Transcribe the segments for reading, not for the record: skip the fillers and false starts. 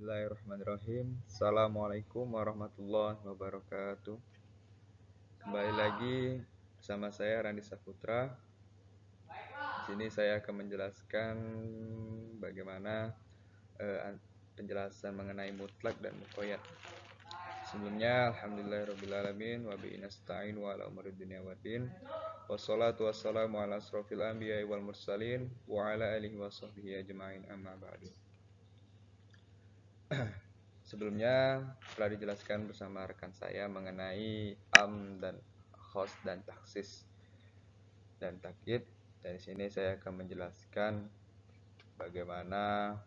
Bismillahirrahmanirrahim. Assalamualaikum warahmatullahi wabarakatuh. Kembali lagi bersama saya Randi Saputra. Di sini saya akan menjelaskan bagaimana penjelasan mengenai mutlak dan muqayyad. Sebelumnya, alhamdulillahirabbil wa bihi nasta'in wa ala umuri dunya waddin. Wassalatu wassalamu ala asrofil anbiya'i wal mursalin wa ala alihi wa sahbihi ajma'in amma ba'du. Sebelumnya telah dijelaskan bersama rekan saya mengenai dan khos dan taksis dan takyid. Dari sini saya akan menjelaskan bagaimana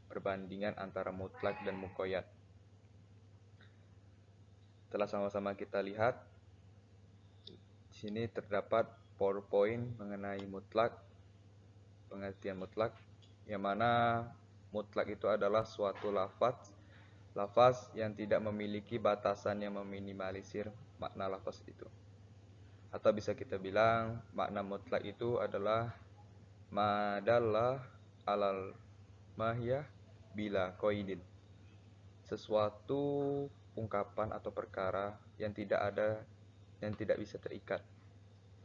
perbandingan antara mutlak dan muqayyad. Telah sama-sama kita lihat di sini terdapat PowerPoint mengenai mutlak, pengertian mutlak, yang mana mutlak itu adalah suatu lafaz yang tidak memiliki batasan yang meminimalisir makna lafaz itu. Atau bisa kita bilang makna mutlak itu adalah madallah alal mahiyah bila qaidin. Sesuatu ungkapan atau perkara yang tidak bisa terikat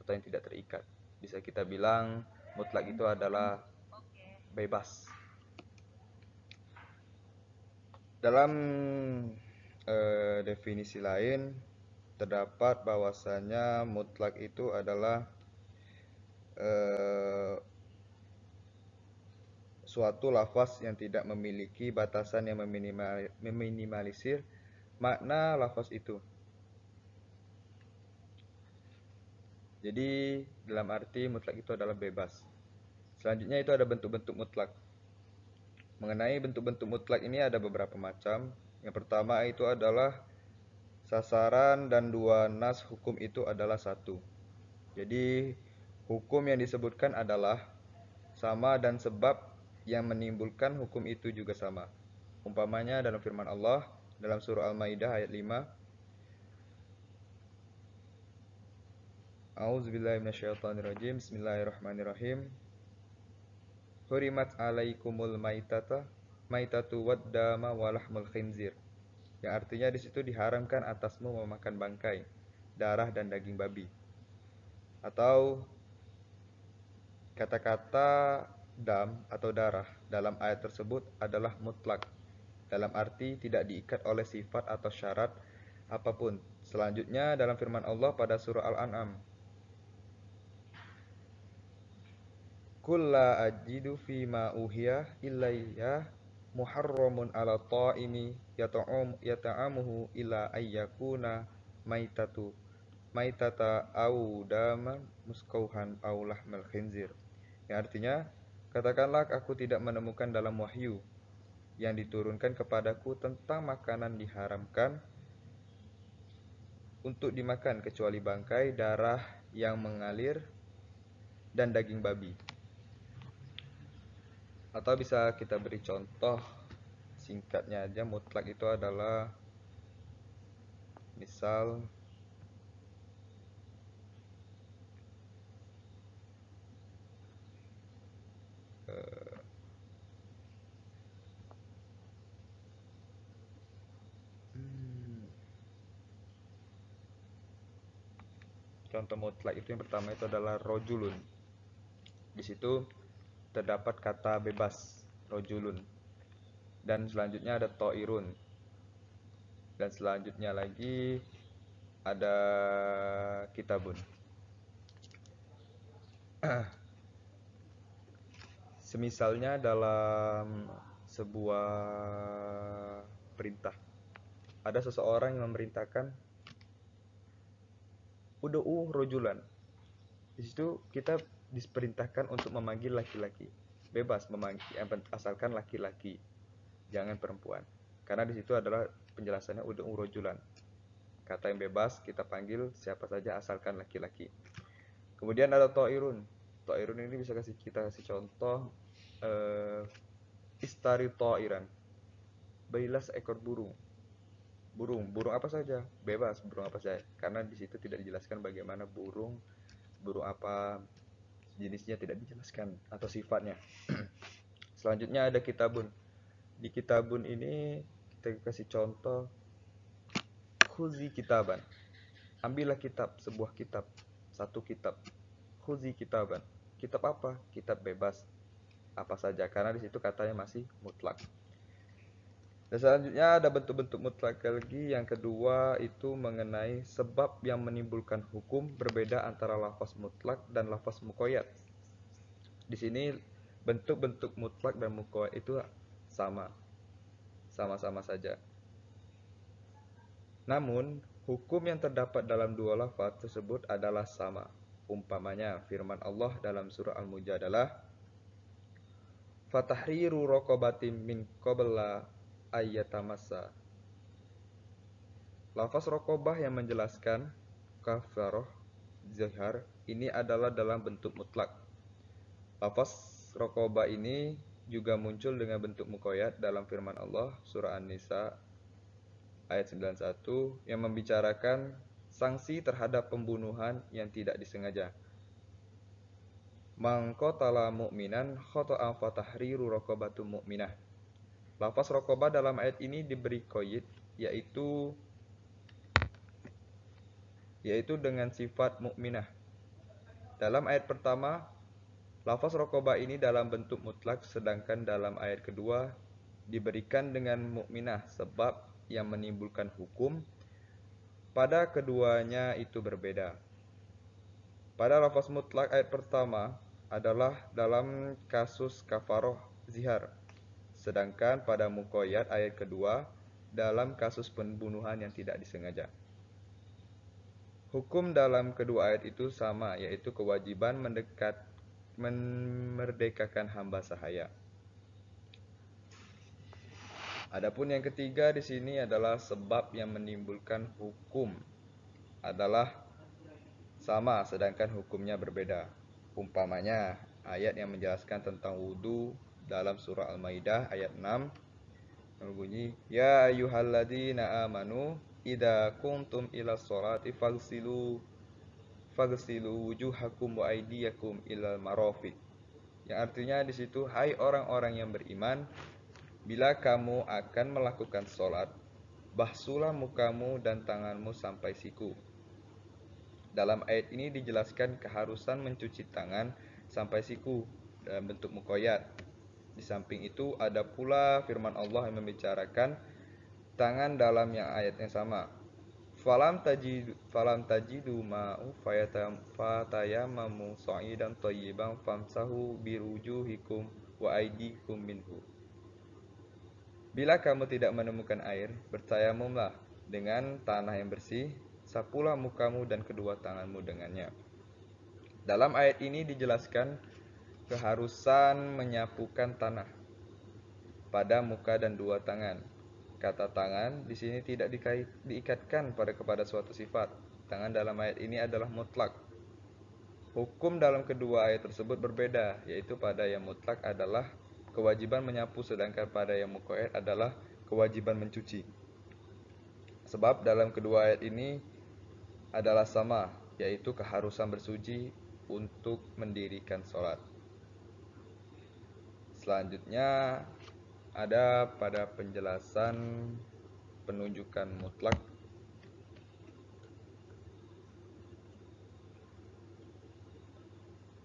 atau yang tidak terikat. Bisa kita bilang mutlak itu adalah bebas. Dalam definisi lain terdapat bahwasanya mutlak itu adalah suatu lafaz yang tidak memiliki batasan yang meminimalisir makna lafaz itu. Jadi dalam arti mutlak itu adalah bebas. Selanjutnya itu ada bentuk-bentuk mutlak. Mengenai bentuk-bentuk mutlak ini ada beberapa macam. Yang pertama itu adalah sasaran dan dua nas hukum itu adalah satu. Jadi hukum yang disebutkan adalah sama dan sebab yang menimbulkan hukum itu juga sama. Umpamanya dalam firman Allah dalam surah Al-Maidah ayat 5. A'udzubillahi minasyaitonirrajim. Bismillahirrahmanirrahim. Hurimat alaikumul maitatu waddama walahmul khinzir. Yang artinya di situ diharamkan atasmu memakan bangkai, darah dan daging babi. Atau kata-kata dam atau darah dalam ayat tersebut adalah mutlak, dalam arti tidak diikat oleh sifat atau syarat apapun. Selanjutnya dalam firman Allah pada surah Al-An'am, Qul la ajidu fima uhiya ilayya muharramun ala ta'imi yata'amuhu illa ayyakuna maitata au daman muskauhan au lahmal khinzir. Yang artinya, katakanlah aku tidak menemukan dalam wahyu yang diturunkan kepadaku tentang makanan diharamkan untuk dimakan kecuali bangkai, darah yang mengalir, dan daging babi. Atau bisa kita beri contoh singkatnya aja, mutlak itu adalah misal contoh mutlak itu yang pertama itu adalah rojulun. Di situ terdapat kata bebas, rojulun. Dan selanjutnya ada to'irun. Dan selanjutnya lagi ada kitabun. Semisalnya dalam sebuah perintah, ada seseorang yang memerintahkan ud'u rojulan. Di situ kita diperintahkan untuk memanggil laki-laki. Bebas memanggil, asalkan laki-laki, jangan perempuan. Karena di situ adalah penjelasannya ud'u rojulan. Kata yang bebas kita panggil siapa saja asalkan laki-laki. Kemudian ada ta'irun. Ta'irun ini bisa kita kasih contoh istari ta'iran. Belilah seekor burung. Burung apa saja, bebas burung apa saja. Karena di situ tidak dijelaskan bagaimana burung apa jenisnya, tidak dijelaskan atau sifatnya. Selanjutnya ada kitabun. Di kitabun ini kita kasih contoh khuzi kitaban. Ambillah kitab, sebuah kitab, satu kitab. Khuzi kitaban. Kitab apa? Kitab bebas. Apa saja, karena di situ katanya masih mutlak. Dan selanjutnya ada bentuk-bentuk mutlak lagi. Yang kedua itu mengenai sebab yang menimbulkan hukum berbeda antara lafaz mutlak dan lafaz muqayyad. Di sini bentuk-bentuk mutlak dan muqayyad itu sama-sama saja. Namun, hukum yang terdapat dalam dua lafaz tersebut adalah sama. Umpamanya firman Allah dalam surah Al-Mujadalah, "Fatahriru raqabatin min qabla ayyatamassa." Lafaz raqabah yang menjelaskan kafarah zihar ini adalah dalam bentuk mutlak. Lafaz raqabah ini juga muncul dengan bentuk muqayyad dalam firman Allah surah An-Nisa ayat 91 yang membicarakan sanksi terhadap pembunuhan yang tidak disengaja. Man qatala mu'minan khata'an fatahriru raqabatum mu'minah. Lafaz raqabah dalam ayat ini diberi qayd yaitu dengan sifat mukminah. Dalam ayat pertama, lafaz raqabah ini dalam bentuk mutlak, sedangkan dalam ayat kedua diberikan dengan mukminah sebab yang menimbulkan hukum pada keduanya itu berbeda. Pada lafaz mutlak ayat pertama adalah dalam kasus kafaroh zihar, sedangkan pada muqayyad ayat kedua dalam kasus pembunuhan yang tidak disengaja. Hukum dalam kedua ayat itu sama, yaitu kewajiban memerdekakan hamba sahaya. Adapun yang ketiga di sini adalah sebab yang menimbulkan hukum adalah sama, sedangkan hukumnya berbeda. Umpamanya ayat yang menjelaskan tentang wudu dalam surah Al-Maidah ayat 6 yang berbunyi, "Ya ayyuhalladzina amanu idza kuntum ila sholati faghsilu wujuhakum wa aydiyakum ilal marafiq." Yang artinya di situ, hai orang-orang yang beriman, bila kamu akan melakukan sholat, basuhlah mukamu dan tanganmu sampai siku. Dalam ayat ini dijelaskan keharusan mencuci tangan sampai siku dalam bentuk muqayyad. Di samping itu ada pula firman Allah yang membicarakan tangan dalam yang ayat yang sama. Falam tajidu ma'u fatayamamu sa'idan thayyiban famsahu birujuhikum wa aydikum minhu. Bila kamu tidak menemukan air, bertayamumlah dengan tanah yang bersih, sapulah mukamu dan kedua tanganmu dengannya. Dalam ayat ini dijelaskan keharusan menyapukan tanah pada muka dan dua tangan. Kata tangan di sini tidak diikatkan kepada suatu sifat. Tangan dalam ayat ini adalah mutlak. Hukum dalam kedua ayat tersebut berbeda, yaitu pada yang mutlak adalah kewajiban menyapu, sedangkan pada yang muqayyad adalah kewajiban mencuci. Sebab dalam kedua ayat ini adalah sama, yaitu keharusan bersuci untuk mendirikan sholat. Selanjutnya ada pada penjelasan penunjukan mutlak.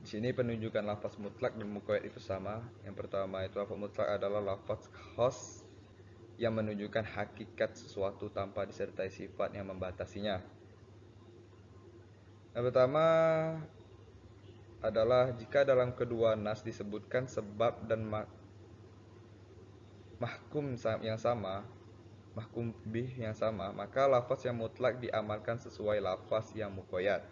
Di sini penunjukan lafaz mutlak dan muqayyad itu sama. Yang pertama itu lafaz mutlak adalah lafaz khas yang menunjukkan hakikat sesuatu tanpa disertai sifat yang membatasinya. Yang pertama adalah jika dalam kedua nas disebutkan sebab dan mahkum yang sama, mahkum bih yang sama, maka lafaz yang mutlak diamalkan sesuai lafaz yang muqayyad.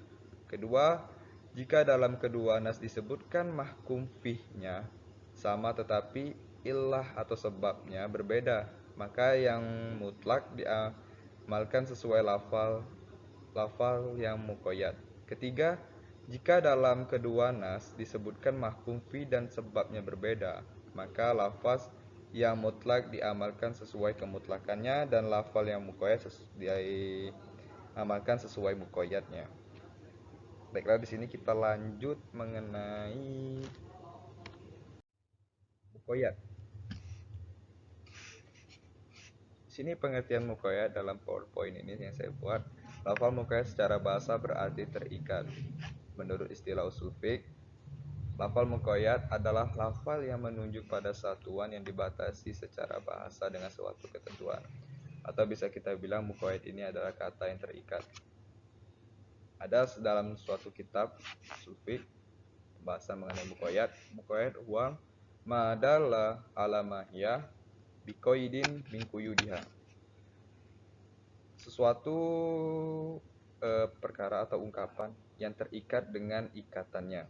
Kedua, jika dalam kedua nas disebutkan mahkum fihnya sama tetapi illah atau sebabnya berbeda, maka yang mutlak diamalkan sesuai lafal yang muqayyad. Ketiga, jika dalam kedua nas disebutkan mahkum fi dan sebabnya berbeda, maka lafaz yang mutlak diamalkan sesuai kemutlakannya dan lafal yang muqayyad diamalkan sesuai muqayyadnya. Baiklah, di sini kita lanjut mengenai muqayyad. Di sini pengertian muqayyad dalam PowerPoint ini yang saya buat. Lafal muqayyad secara bahasa berarti terikat. Menurut istilah usul fiqh, lafal muqayyad adalah lafal yang menunjuk pada satuan yang dibatasi secara bahasa dengan suatu ketentuan. Atau bisa kita bilang muqayyad ini adalah kata yang terikat. Ada dalam suatu kitab usul fiqh pembahasan mengenai muqayyad. Muqayyad huwa madalla ala mahiyah biqaidin min quyudiha. Suatu perkara atau ungkapan yang terikat dengan ikatannya.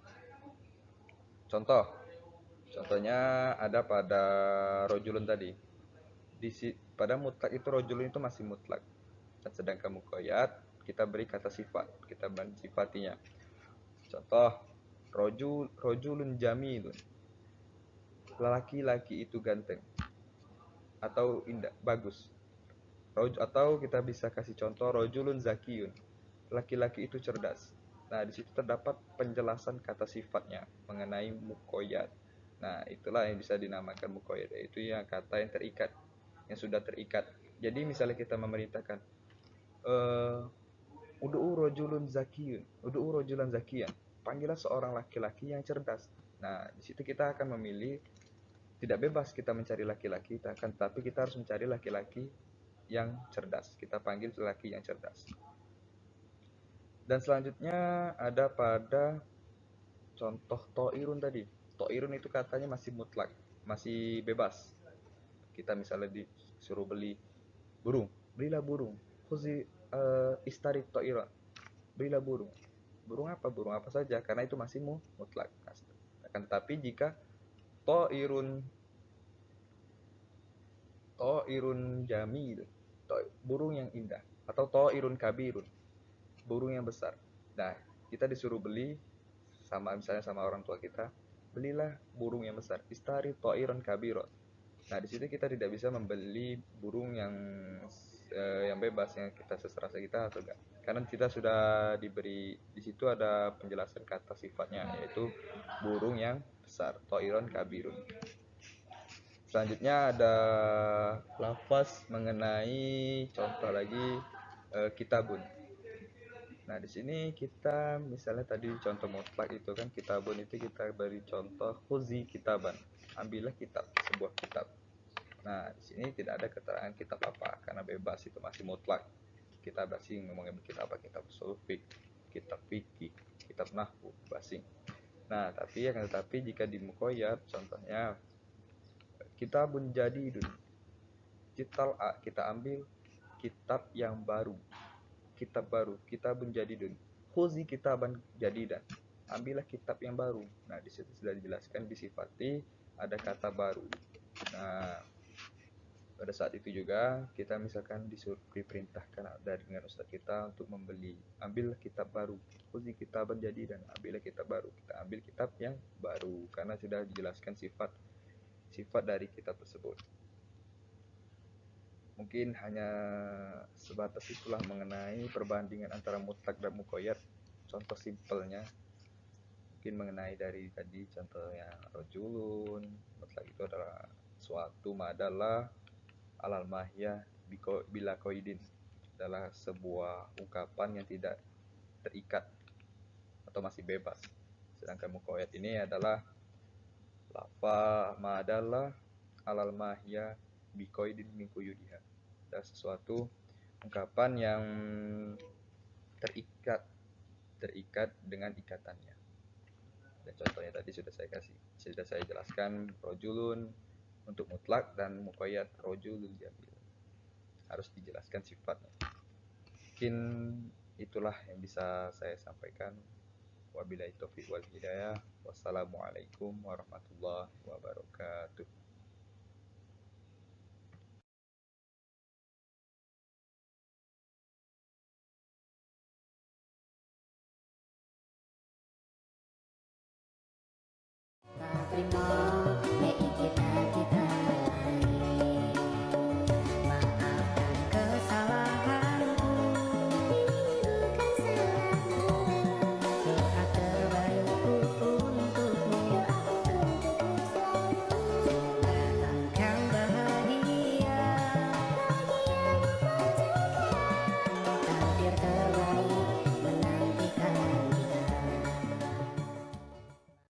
Contohnya ada pada rojulun tadi. Pada mutlak itu rojulun itu masih mutlak. Dan sedangkan muqayyad kita beri kata sifat, kita sifatinya. Contoh, rojulun jamilun. Laki-laki itu ganteng atau indah, bagus. Atau kita bisa kasih contoh rojulun zakiyun. Laki-laki itu cerdas. Nah, di situ terdapat penjelasan kata sifatnya mengenai muqayyad. Nah, itulah yang bisa dinamakan muqayyad, yaitu yang kata yang terikat, yang sudah terikat. Jadi misalnya kita memerintahkan ud'u rajulun zakiyun, ud'u rajulan zakiyan. Panggillah seorang laki-laki yang cerdas. Nah, di situ kita akan memilih, tidak bebas kita mencari laki-laki, tapi kita harus mencari laki-laki yang cerdas. Kita panggil laki yang cerdas. Dan selanjutnya ada pada contoh to'irun tadi. To'irun itu katanya masih mutlak, masih bebas. Kita misalnya disuruh beli burung, belilah burung. Khuzi istari to'ira, belilah burung. Burung apa? Burung apa saja, karena itu masih mutlak. Akan tetapi jika to'irun jamil, burung yang indah, atau to'irun kabirun, burung yang besar. Nah, kita disuruh beli misalnya sama orang tua kita, belilah burung yang besar, istari to'iron kabirot. Nah, di situ kita tidak bisa membeli burung yang bebas, yang kita seserasa kita atau enggak, karena kita sudah diberi, di situ ada penjelasan kata sifatnya, yaitu burung yang besar, to'iron kabirun. Selanjutnya ada lafaz mengenai contoh lagi, kitabun. Nah, di sini kita misalnya tadi contoh mutlak itu kan kitabun, itu kita beri contoh khuzi kitaban. Ambillah kitab, sebuah kitab. Nah, di sini tidak ada keterangan kitab apa karena bebas, itu masih mutlak. Kita basing ngomongin kitab apa, kitab ushul fiqh, kitab fikih, kitab nahwu, basing. Nah, tetapi jika di muqayyad contohnya kitabun jadidun. Kita ambil kitab yang baru. Kitab baru, kitabun jadidun. Khuzi kitaban jadidan. Ambillah kitab yang baru. Nah, di situ sudah dijelaskan disifati ada kata baru. Nah, pada saat itu juga kita misalkan diperintahkan dengan ustaz kita untuk membeli, ambillah kitab baru. Khuzi kitaban jadidan. Ambillah kitab baru. Kita ambil kitab yang baru karena sudah dijelaskan sifat dari kitab tersebut. Mungkin hanya sebatas itulah mengenai perbandingan antara mutlak dan muqayyad. Contoh simpelnya mungkin mengenai dari tadi contohnya rojulun, mutlak itu adalah suatu madalah alal mahiyah bila qaidin, adalah sebuah ungkapan yang tidak terikat atau masih bebas. Sedangkan muqayyad ini adalah lafa madalah alal mahiyah biqaidin min quyudiha. Ada sesuatu ungkapan yang terikat dengan ikatannya. Dan contohnya tadi sudah saya jelaskan, rojulun untuk mutlak dan muqayyad rojulun jamil. harus dijelaskan sifatnya. Mungkin itulah yang bisa saya sampaikan. Wabillahi taufiq wal hidayah. Wassalamualaikum warahmatullahi wabarakatuh. Terima